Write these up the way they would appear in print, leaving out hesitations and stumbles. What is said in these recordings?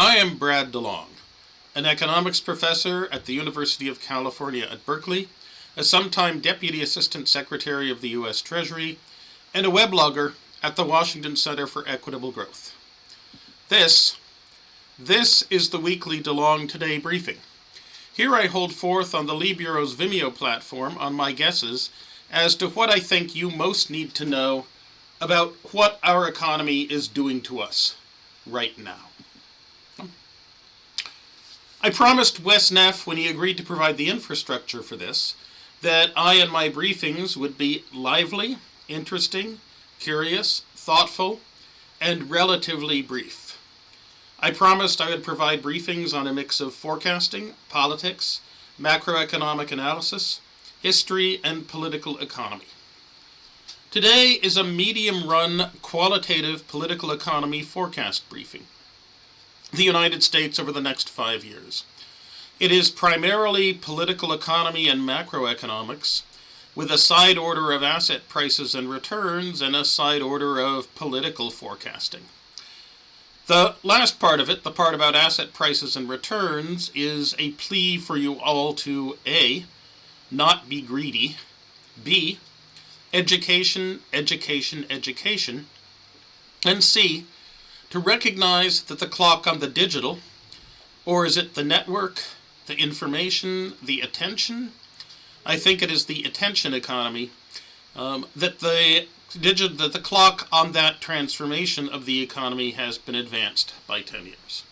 I am Brad DeLong, an economics professor at the University of California at Berkeley, a sometime Deputy Assistant Secretary of the U.S. Treasury, and a weblogger at the Washington Center for Equitable Growth. This is the weekly DeLong Today briefing. Here I hold forth on the Lee Bureau's Vimeo platform on my guesses as to what I think you most need to know about what our economy is doing to us right now. I promised Wes Neff, when he agreed to provide the infrastructure for this, that I and my briefings would be lively, interesting, curious, thoughtful, and relatively brief. I promised I would provide briefings on a mix of forecasting, politics, macroeconomic analysis, history, and political economy. Today is a medium-run, qualitative political economy forecast briefing. The United States over the next 5 years. It is primarily political economy and macroeconomics, with a side order of asset prices and returns and a side order of political forecasting. The last part of it, the part about asset prices and returns, is a plea for you all to A, not be greedy, B, education, education, education, and C, to recognize that the clock on the digital, or is it the network, the information, the attention? I think it is the attention economy, that the clock on that transformation of the economy has been advanced by 10 years.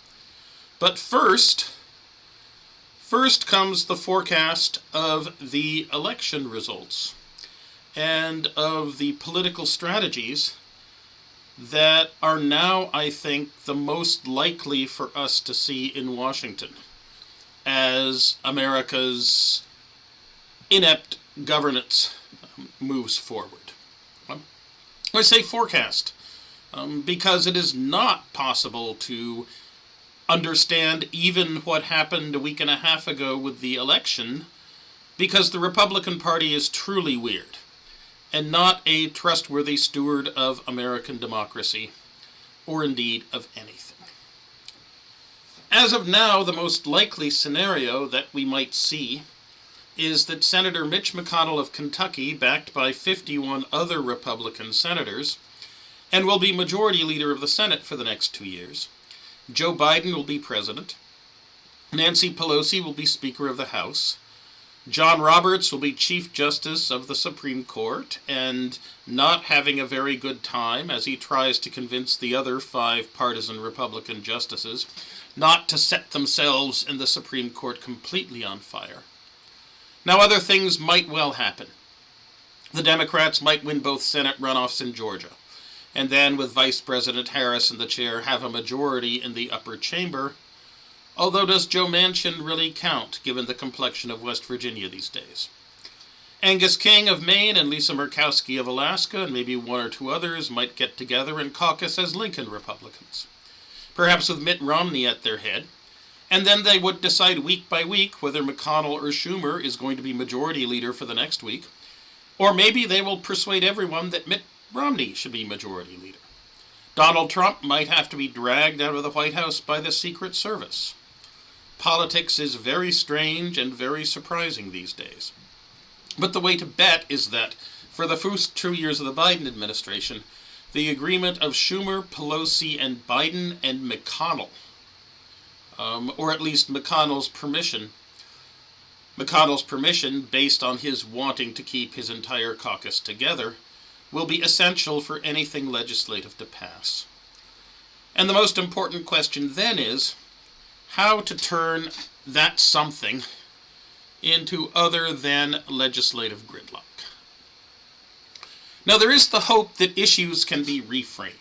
But first comes the forecast of the election results and of the political strategies that are now, I think, the most likely for us to see in Washington as America's inept governance moves forward. I say forecast because it is not possible to understand even what happened a week and a half ago with the election, because the Republican Party is truly weird and not a trustworthy steward of American democracy, or indeed of anything. As of now, the most likely scenario that we might see is that Senator Mitch McConnell of Kentucky, backed by 51 other Republican senators, and will be Majority Leader of the Senate for the next 2 years. Joe Biden will be President. Nancy Pelosi will be Speaker of the House. John Roberts will be Chief Justice of the Supreme Court, and not having a very good time as he tries to convince the other 5 partisan Republican justices not to set themselves in the Supreme Court completely on fire. Now, other things might well happen. The Democrats might win both Senate runoffs in Georgia, and then, with Vice President Harris in the chair, have a majority in the upper chamber. Although, does Joe Manchin really count, given the complexion of West Virginia these days? Angus King of Maine and Lisa Murkowski of Alaska, and maybe 1 or 2 others, might get together and caucus as Lincoln Republicans, perhaps with Mitt Romney at their head, and then they would decide week by week whether McConnell or Schumer is going to be Majority Leader for the next week, or maybe they will persuade everyone that Mitt Romney should be Majority Leader. Donald Trump might have to be dragged out of the White House by the Secret Service. Politics is very strange and very surprising these days. But the way to bet is that for the first 2 years of the Biden administration, the agreement of Schumer, Pelosi, and Biden and McConnell, or at least McConnell's permission based on his wanting to keep his entire caucus together, will be essential for anything legislative to pass. And the most important question then is how to turn that something into other than legislative gridlock. Now, there is the hope that issues can be reframed.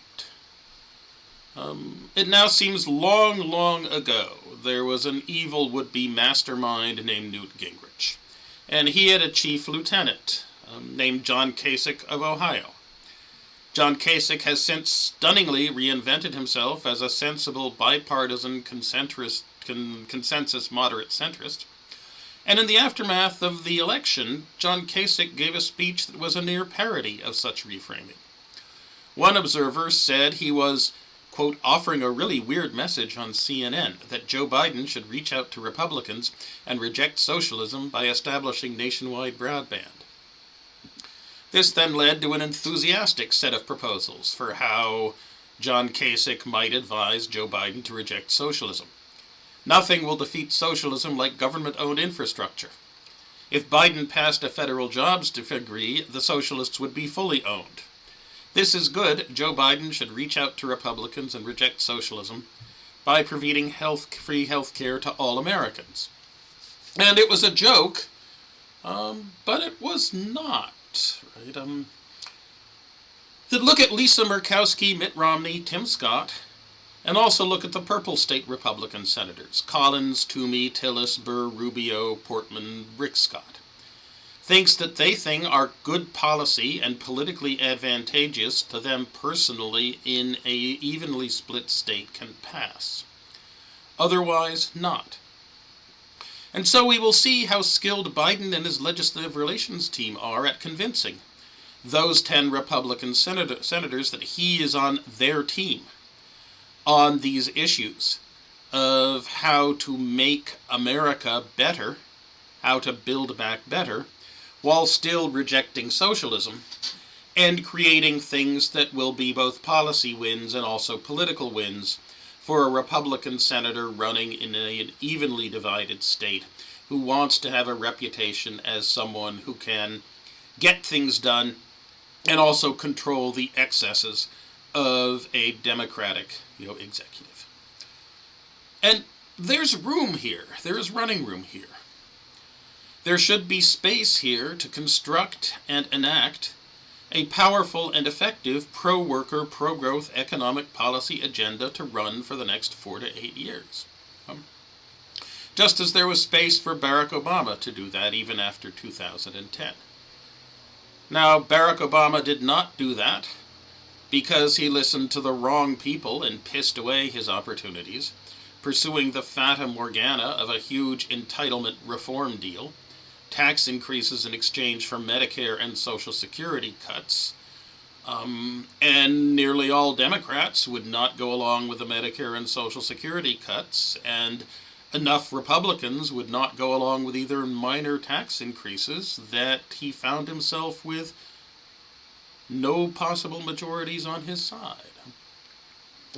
It now seems long ago there was an evil would-be mastermind named Newt Gingrich, and he had a chief lieutenant named John Kasich of Ohio. John Kasich has since stunningly reinvented himself as a sensible, bipartisan, consensus moderate centrist. And in the aftermath of the election, John Kasich gave a speech that was a near parody of such reframing. One observer said he was quote, offering a really weird message on CNN that Joe Biden should reach out to Republicans and reject socialism by establishing nationwide broadband. This then led to an enthusiastic set of proposals for how John Kasich might advise Joe Biden to reject socialism. Nothing will defeat socialism like government-owned infrastructure. If Biden passed a federal jobs decree, the socialists would be fully owned. This is good. Joe Biden should reach out to Republicans and reject socialism by providing free health care to all Americans. And it was a joke, but it was not. Right? Look at Lisa Murkowski, Mitt Romney, Tim Scott, and also look at the purple state Republican senators, Collins, Toomey, Tillis, Burr, Rubio, Portman, Rick Scott. Things that they think are good policy and politically advantageous to them personally in a evenly split state can pass. Otherwise, not. And so we will see how skilled Biden and his legislative relations team are at convincing those 10 Republican senators that he is on their team on these issues of how to make America better, how to build back better, while still rejecting socialism and creating things that will be both policy wins and also political wins for a Republican senator running in an evenly divided state who wants to have a reputation as someone who can get things done and also control the excesses of a Democratic, executive. And there's room here. There is running room here. There should be space here to construct and enact a powerful and effective pro-worker, pro-growth economic policy agenda to run for the next 4 to 8 years. Just as there was space for Barack Obama to do that even after 2010. Now, Barack Obama did not do that because he listened to the wrong people and pissed away his opportunities, pursuing the fata morgana of a huge entitlement reform deal, tax increases in exchange for Medicare and Social Security cuts, and nearly all Democrats would not go along with the Medicare and Social Security cuts, and enough Republicans would not go along with either minor tax increases that he found himself with no possible majorities on his side.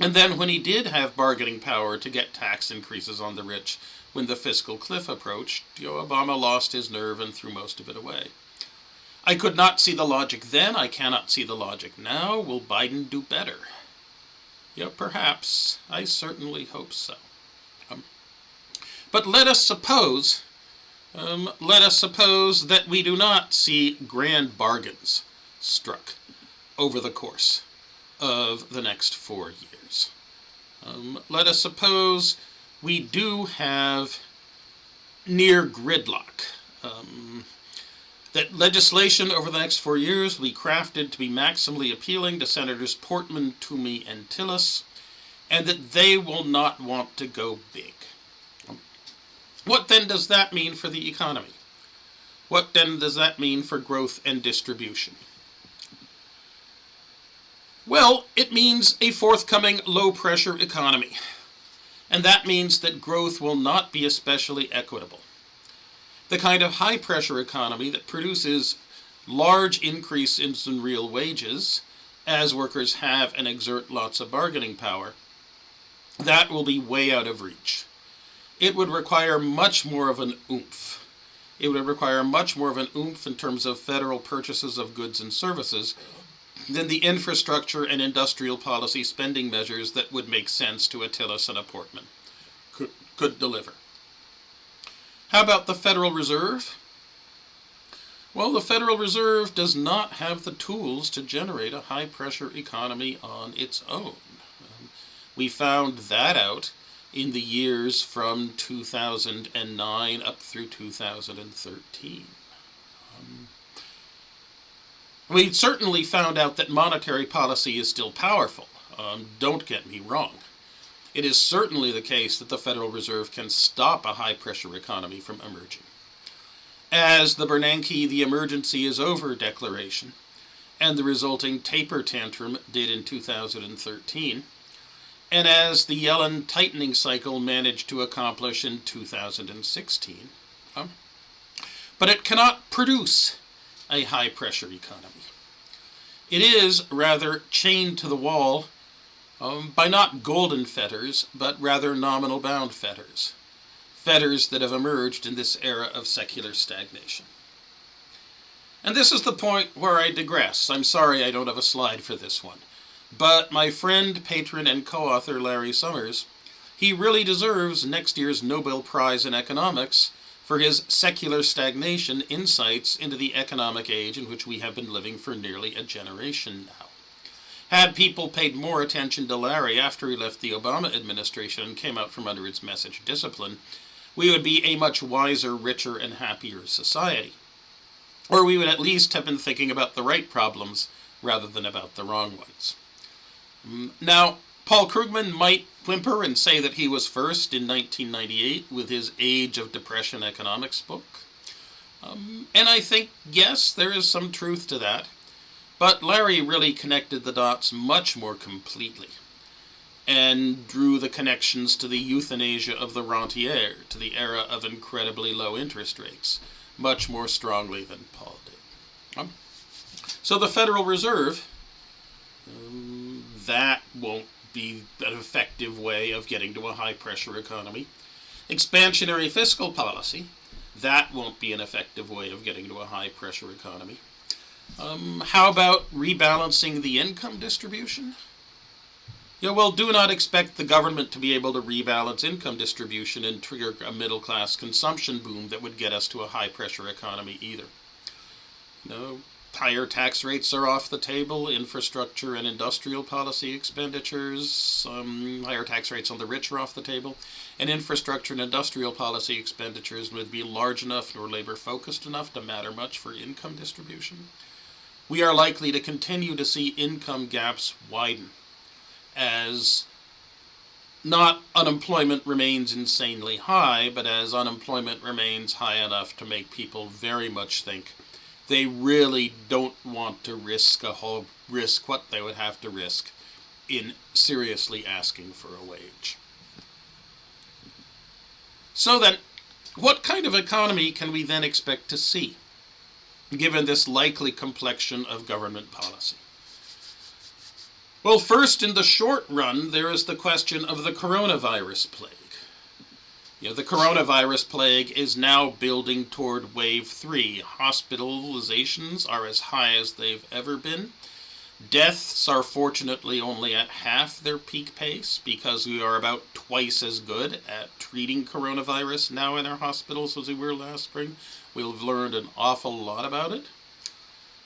And then when he did have bargaining power to get tax increases on the rich when the fiscal cliff approached, Obama lost his nerve and threw most of it away. I could not see the logic then. I cannot see the logic now. Will Biden do better? Perhaps. I certainly hope so. But let us suppose that we do not see grand bargains struck over the course of the next 4 years. Let us suppose we do have near gridlock. That legislation over the next 4 years will be crafted to be maximally appealing to Senators Portman, Toomey, and Tillis, and that they will not want to go big. What then does that mean for the economy? What then does that mean for growth and distribution? Well, it means a forthcoming low-pressure economy. And that means that growth will not be especially equitable. The kind of high-pressure economy that produces large increases in real wages as workers have and exert lots of bargaining power, that will be way out of reach. It would require much more of an oomph. It would require much more of an oomph in terms of federal purchases of goods and services than the infrastructure and industrial policy spending measures that would make sense to a Tillis and a Portman could deliver. How about the Federal Reserve? Well, the Federal Reserve does not have the tools to generate a high-pressure economy on its own. We found that out in the years from 2009 up through 2013. We certainly found out that monetary policy is still powerful. Don't get me wrong. It is certainly the case that the Federal Reserve can stop a high-pressure economy from emerging. As the Bernanke "the emergency is over" declaration and the resulting taper tantrum did in 2013, and as the Yellen tightening cycle managed to accomplish in 2016. But it cannot produce a high-pressure economy. It is rather chained to the wall by not golden fetters, but rather nominal bound fetters. Fetters that have emerged in this era of secular stagnation. And this is the point where I digress. I'm sorry I don't have a slide for this one. But my friend, patron, and co-author Larry Summers, he really deserves next year's Nobel Prize in Economics for his secular stagnation insights into the economic age in which we have been living for nearly a generation now. Had people paid more attention to Larry after he left the Obama administration and came out from under its message discipline, we would be a much wiser, richer, and happier society. Or we would at least have been thinking about the right problems rather than about the wrong ones. Now, Paul Krugman might whimper and say that he was first in 1998 with his Age of Depression economics book. And I think, yes, there is some truth to that. But Larry really connected the dots much more completely and drew the connections to the euthanasia of the rentier, to the era of incredibly low interest rates, much more strongly than Paul did. So the Federal Reserve, that won't be an effective way of getting to a high-pressure economy. Expansionary fiscal policy, that won't be an effective way of getting to a high-pressure economy. How about rebalancing the income distribution? Yeah, well, do not expect the government to be able to rebalance income distribution and trigger a middle-class consumption boom that would get us to a high-pressure economy either. No, higher tax rates are off the table, infrastructure and industrial policy expenditures, higher tax rates on the rich are off the table, and infrastructure and industrial policy expenditures would be large enough nor labor-focused enough to matter much for income distribution. We are likely to continue to see income gaps widen as not unemployment remains insanely high, but as unemployment remains high enough to make people very much think they really don't want to risk what they would have to risk in seriously asking for a wage. So then, what kind of economy can we then expect to see, given this likely complexion of government policy? Well, first, in the short run, there is the question of the coronavirus plague. The coronavirus plague is now building toward wave 3. Hospitalizations are as high as they've ever been. Deaths are fortunately only at half their peak pace because we are about twice as good at treating coronavirus now in our hospitals as we were last spring. We've learned an awful lot about it.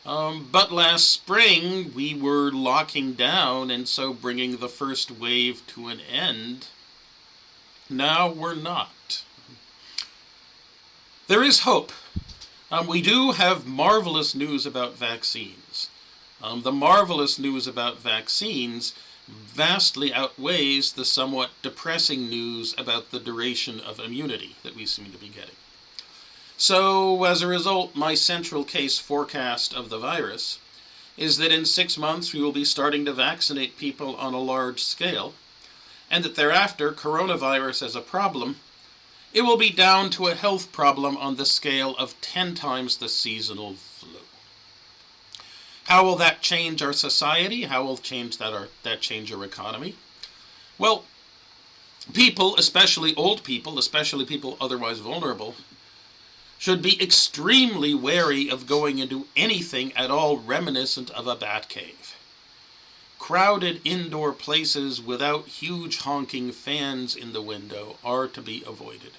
But last spring we were locking down and so bringing the first wave to an end. Now we're not. There is hope. We do have marvelous news about vaccines. The marvelous news about vaccines vastly outweighs the somewhat depressing news about the duration of immunity that we seem to be getting. So, as a result, my central case forecast of the virus is that in 6 months we will be starting to vaccinate people on a large scale, and that thereafter, coronavirus as a problem, it will be down to a health problem on the scale of 10 times the seasonal flu. How will that change our society? How will change that change our economy? Well, people, especially old people, especially people otherwise vulnerable, should be extremely wary of going into anything at all reminiscent of a bat cave. Crowded indoor places without huge honking fans in the window are to be avoided.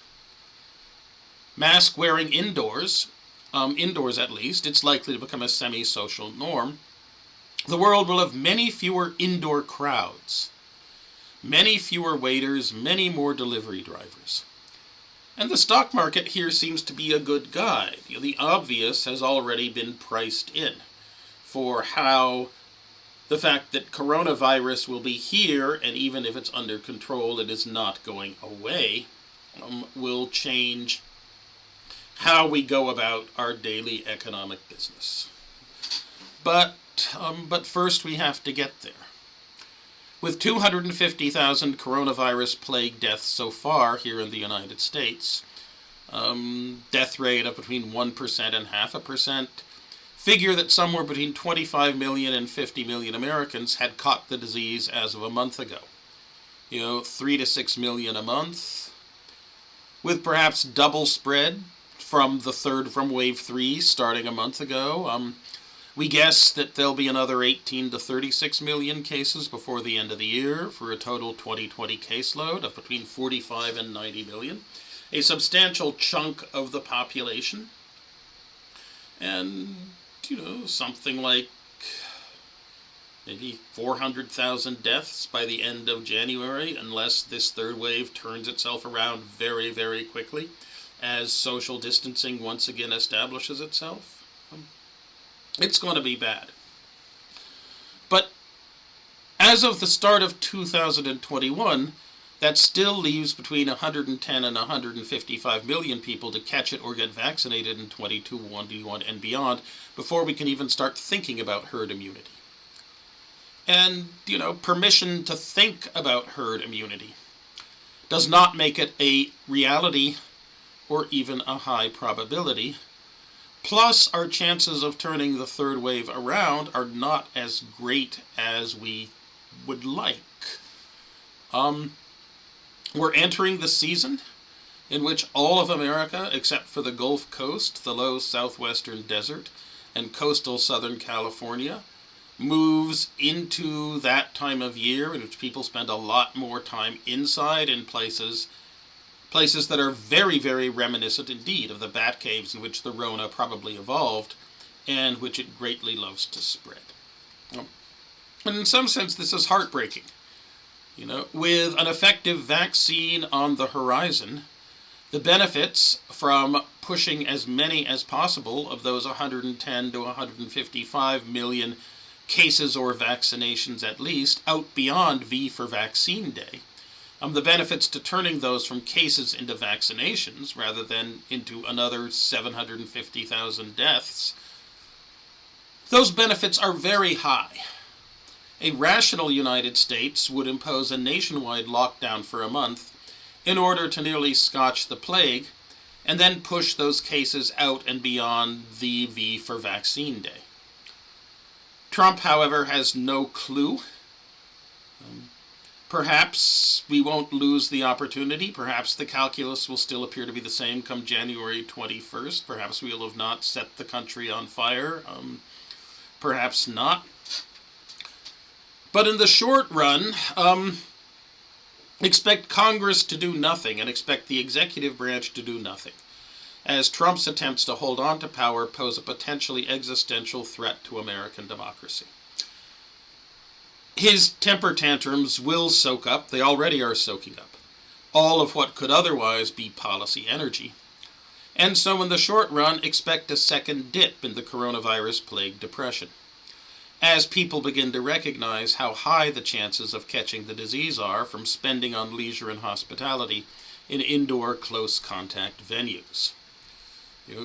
Mask wearing indoors at least, it's likely to become a semi-social norm. The world will have many fewer indoor crowds, many fewer waiters, many more delivery drivers. And the stock market here seems to be a good guide. The obvious has already been priced in for how the fact that coronavirus will be here, and even if it's under control, it is not going away, will change how we go about our daily economic business. But first we have to get there. With 250,000 coronavirus plague deaths so far here in the United States, death rate of between 1% and 0.5%, figure that somewhere between 25 million and 50 million Americans had caught the disease as of a month ago. 3 to 6 million a month, with perhaps double spread from wave 3 starting a month ago. We guess that there'll be another 18 to 36 million cases before the end of the year, for a total 2020 caseload of between 45 and 90 million. A substantial chunk of the population. And, something like maybe 400,000 deaths by the end of January, unless this third wave turns itself around very, very quickly as social distancing once again establishes itself. It's going to be bad. But as of the start of 2021, that still leaves between 110 and 155 million people to catch it or get vaccinated in 2021 and beyond before we can even start thinking about herd immunity. And, permission to think about herd immunity does not make it a reality or even a high probability. Plus, our chances of turning the third wave around are not as great as we would like. We're entering the season in which all of America, except for the Gulf Coast, the low southwestern desert, and coastal Southern California, moves into that time of year in which people spend a lot more time inside in places that are very, very reminiscent indeed of the bat caves in which the Rona probably evolved and which it greatly loves to spread. And in some sense, this is heartbreaking. With an effective vaccine on the horizon, the benefits from pushing as many as possible of those 110 to 155 million cases or vaccinations at least out beyond V for Vaccine Day, the benefits to turning those from cases into vaccinations rather than into another 750,000 deaths, those benefits are very high. A rational United States would impose a nationwide lockdown for a month in order to nearly scotch the plague, and then push those cases out and beyond the V for Vaccine Day. Trump, however, has no clue. Perhaps we won't lose the opportunity. Perhaps the calculus will still appear to be the same come January 21st. Perhaps we will have not set the country on fire. Perhaps not. But in the short run, expect Congress to do nothing and expect the executive branch to do nothing, as Trump's attempts to hold on to power pose a potentially existential threat to American democracy. His temper tantrums will soak up, they already are soaking up, all of what could otherwise be policy energy. And so in the short run, expect a second dip in the coronavirus plague depression, as people begin to recognize how high the chances of catching the disease are from spending on leisure and hospitality in indoor close contact venues.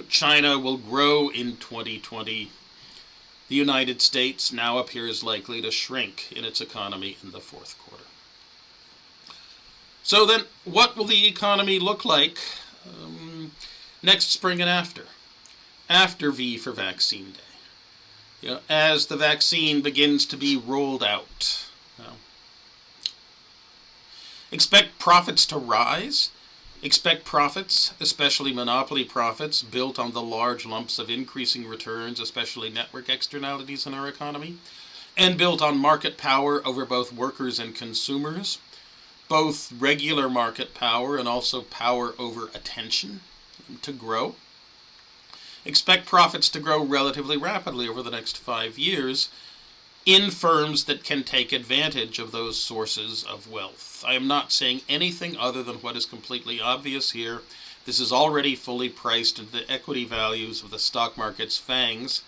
China will grow in 2020. The United States now appears likely to shrink in its economy in the fourth quarter. So then, what will the economy look like next spring and after V for Vaccine Day? As the vaccine begins to be rolled out. Expect profits to rise. Expect profits, especially monopoly profits, built on the large lumps of increasing returns, especially network externalities in our economy, and built on market power over both workers and consumers, both regular market power and also power over attention, to grow. Expect profits to grow relatively rapidly over the next 5 years in firms that can take advantage of those sources of wealth. I am not saying anything other than what is completely obvious here. This is already fully priced into the equity values of the stock market's FANGs,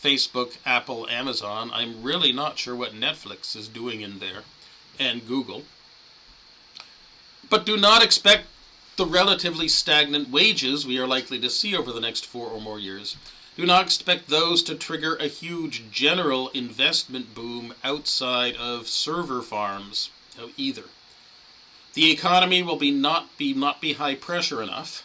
Facebook, Apple, Amazon. I'm really not sure what Netflix is doing in there, and Google. But do not expect the relatively stagnant wages we are likely to see over the next 4 or more years. Do not expect those to trigger a huge general investment boom outside of server farms either. The economy will not be high pressure enough,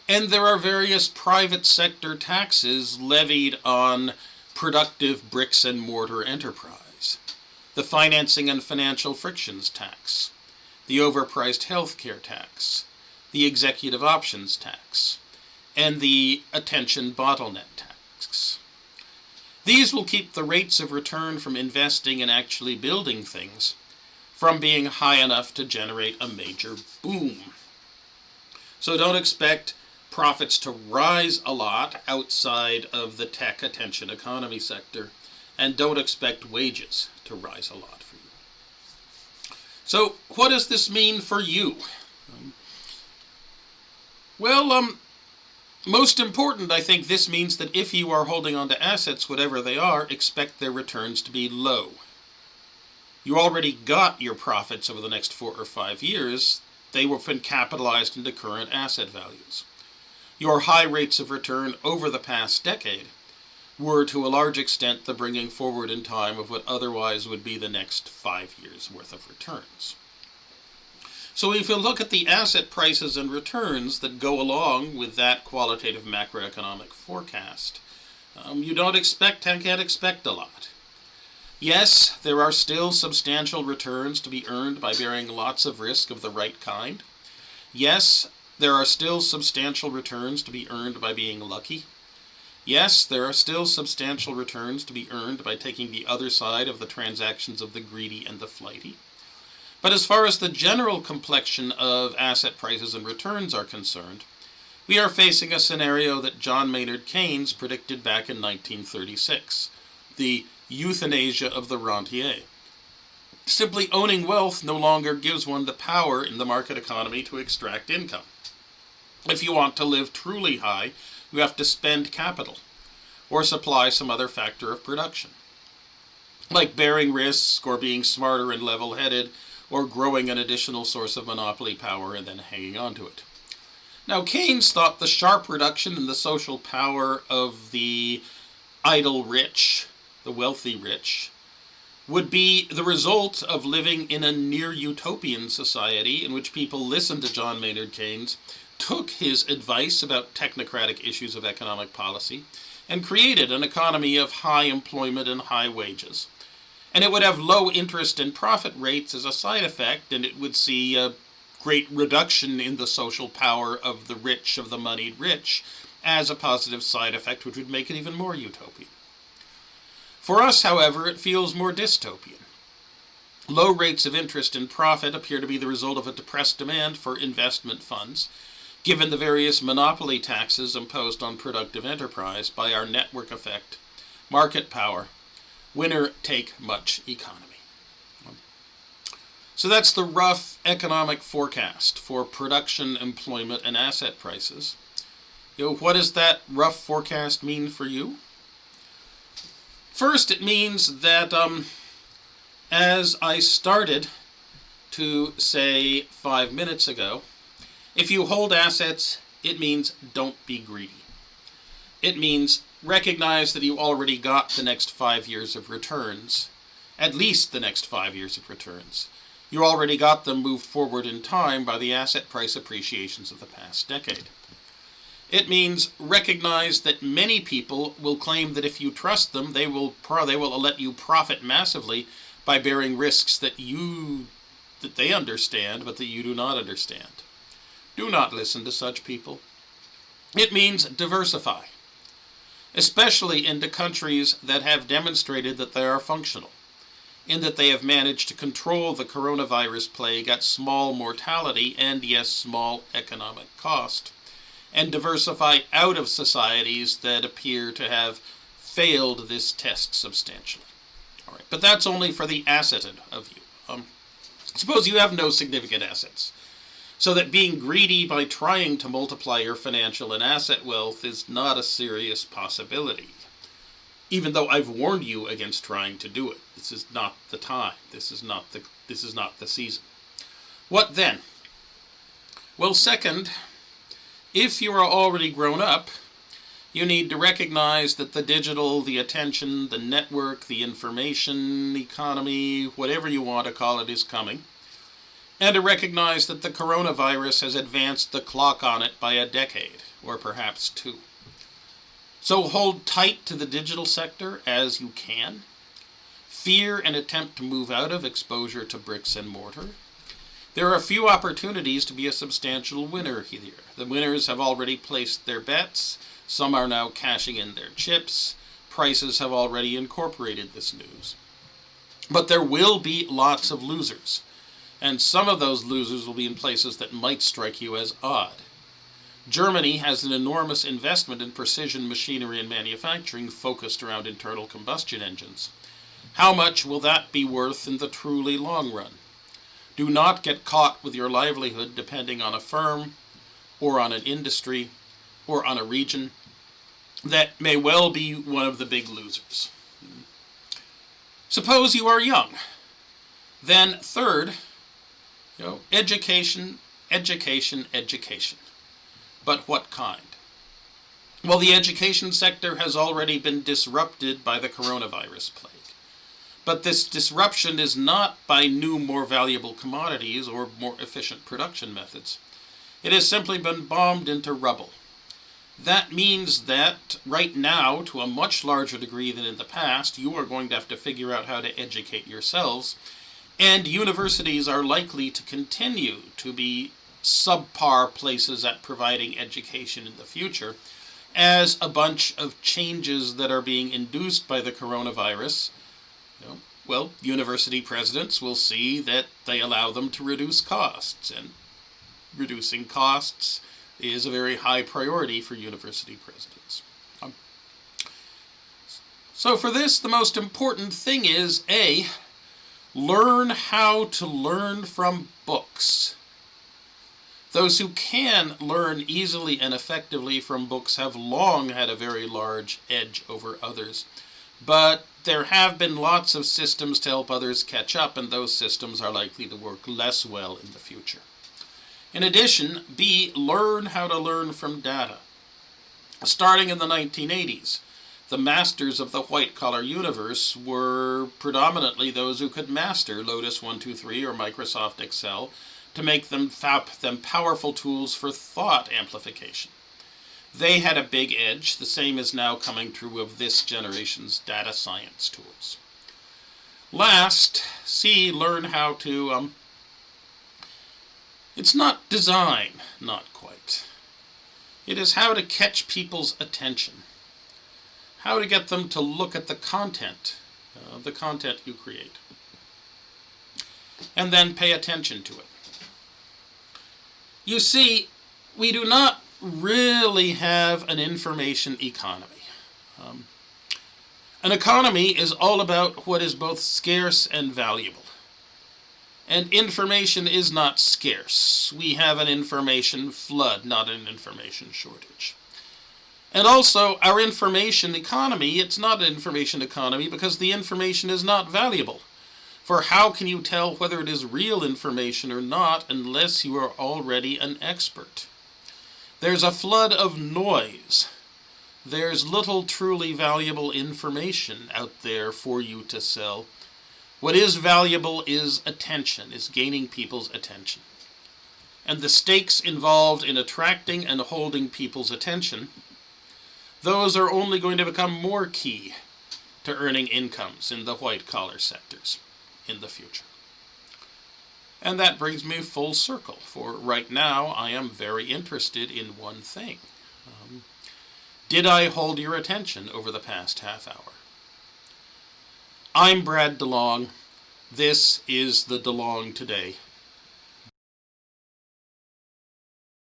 and there are various private sector taxes levied on productive bricks and mortar enterprise. The financing and financial frictions tax, the overpriced healthcare tax, the executive options tax, and the attention bottleneck tax. These will keep the rates of return from investing and actually building things from being high enough to generate a major boom. So don't expect profits to rise a lot outside of the tech attention economy sector, and don't expect wages to rise a lot for you. So what does this mean for you? Most important, I think this means that if you are holding on to assets, whatever they are, expect their returns to be low. You already got your profits over the next 4 or 5 years. They have been capitalized into current asset values. Your high rates of return over the past decade were to a large extent the bringing forward in time of what otherwise would be the next 5 years' worth of returns. So if you look at the asset prices and returns that go along with that qualitative macroeconomic forecast, you can't expect a lot. Yes, there are still substantial returns to be earned by bearing lots of risk of the right kind. Yes, there are still substantial returns to be earned by being lucky. Yes, there are still substantial returns to be earned by taking the other side of the transactions of the greedy and the flighty. But as far as the general complexion of asset prices and returns are concerned, we are facing a scenario that John Maynard Keynes predicted back in 1936, the euthanasia of the rentier. Simply owning wealth no longer gives one the power in the market economy to extract income. If you want to live truly high, you have to spend capital or supply some other factor of production, like bearing risks or being smarter and level-headed, or growing an additional source of monopoly power and then hanging on to it. Now, Keynes thought the sharp reduction in the social power of the idle rich, the wealthy rich, would be the result of living in a near-utopian society in which people listened to John Maynard Keynes, took his advice about technocratic issues of economic policy, and created an economy of high employment and high wages. And it would have low interest and profit rates as a side effect, and it would see a great reduction in the social power of the rich, of the moneyed rich, as a positive side effect, which would make it even more utopian. For us, however, it feels more dystopian. Low rates of interest and profit appear to be the result of a depressed demand for investment funds, given the various monopoly taxes imposed on productive enterprise by our network effect, market power, winner-take-much economy. So that's the rough economic forecast for production, employment, and asset prices. What does that rough forecast mean for you? First, it means that, as I started to say 5 minutes ago, if you hold assets, it means don't be greedy. It means recognize that you already got the next 5 years of returns, at least the next 5 years of returns. You already got them moved forward in time by the asset price appreciations of the past decade. It means recognize that many people will claim that if you trust them, they will let you profit massively by bearing risks that they understand, but that you do not understand. Do not listen to such people. It means diversify, especially into countries that have demonstrated that they are functional, in that they have managed to control the coronavirus plague at small mortality and, yes, small economic cost, and diversify out of societies that appear to have failed this test substantially. All right, but that's only for the asseted of you. Suppose you have no significant assets, so that being greedy by trying to multiply your financial and asset wealth is not a serious possibility. Even though I've warned you against trying to do it. This is not the time. This is not the season. What then? Well, second, if you are already grown up, You need to recognize that the digital, the attention, the network, the information economy, whatever you want to call it, is coming. And to recognize that the coronavirus has advanced the clock on it by a decade, or perhaps two. So hold tight to the digital sector as you can. Fear and attempt to move out of exposure to bricks and mortar. There are a few opportunities to be a substantial winner here. The winners have already placed their bets. Some are now cashing in their chips. Prices have already incorporated this news. But there will be lots of losers. And some of those losers will be in places that might strike you as odd. Germany has an enormous investment in precision machinery and manufacturing focused around internal combustion engines. How much will that be worth in the truly long run? Do not get caught with your livelihood depending on a firm, or on an industry, or on a region that may well be one of the big losers. Suppose you are young. Then third, education, education, education. But what kind? Well, the education sector has already been disrupted by the coronavirus plague. But this disruption is not by new, more valuable commodities or more efficient production methods. It has simply been bombed into rubble. That means that right now, to a much larger degree than in the past, you are going to have to figure out how to educate yourselves. And universities are likely to continue to be subpar places at providing education in the future, as a bunch of changes that are being induced by the coronavirus, university presidents will see that they allow them to reduce costs, and reducing costs is a very high priority for university presidents. So for this, the most important thing is, A, learn how to learn from books. Those who can learn easily and effectively from books have long had a very large edge over others. But there have been lots of systems to help others catch up, and those systems are likely to work less well in the future. In addition, B, learn how to learn from data. Starting in the 1980s, the masters of the white-collar universe were predominantly those who could master Lotus 1-2-3 or Microsoft Excel to make them powerful tools for thought amplification. They had a big edge. The same is now coming true of this generation's data science tools. Last, C, learn how to, it's not design, not quite. It is how to catch people's attention. How to get them to look at the content you create. And then pay attention to it. You see, we do not really have an information economy. An economy is all about what is both scarce and valuable. And information is not scarce. We have an information flood, not an information shortage. And also, our information economy, it's not an information economy because the information is not valuable. For how can you tell whether it is real information or not unless you are already an expert? There's a flood of noise. There's little truly valuable information out there for you to sell. What is valuable is attention, is gaining people's attention. And the stakes involved in attracting and holding people's attention, those are only going to become more key to earning incomes in the white-collar sectors in the future. And that brings me full circle, for right now I am very interested in one thing. Did I hold your attention over the past half hour? I'm Brad DeLong. This is the DeLong Today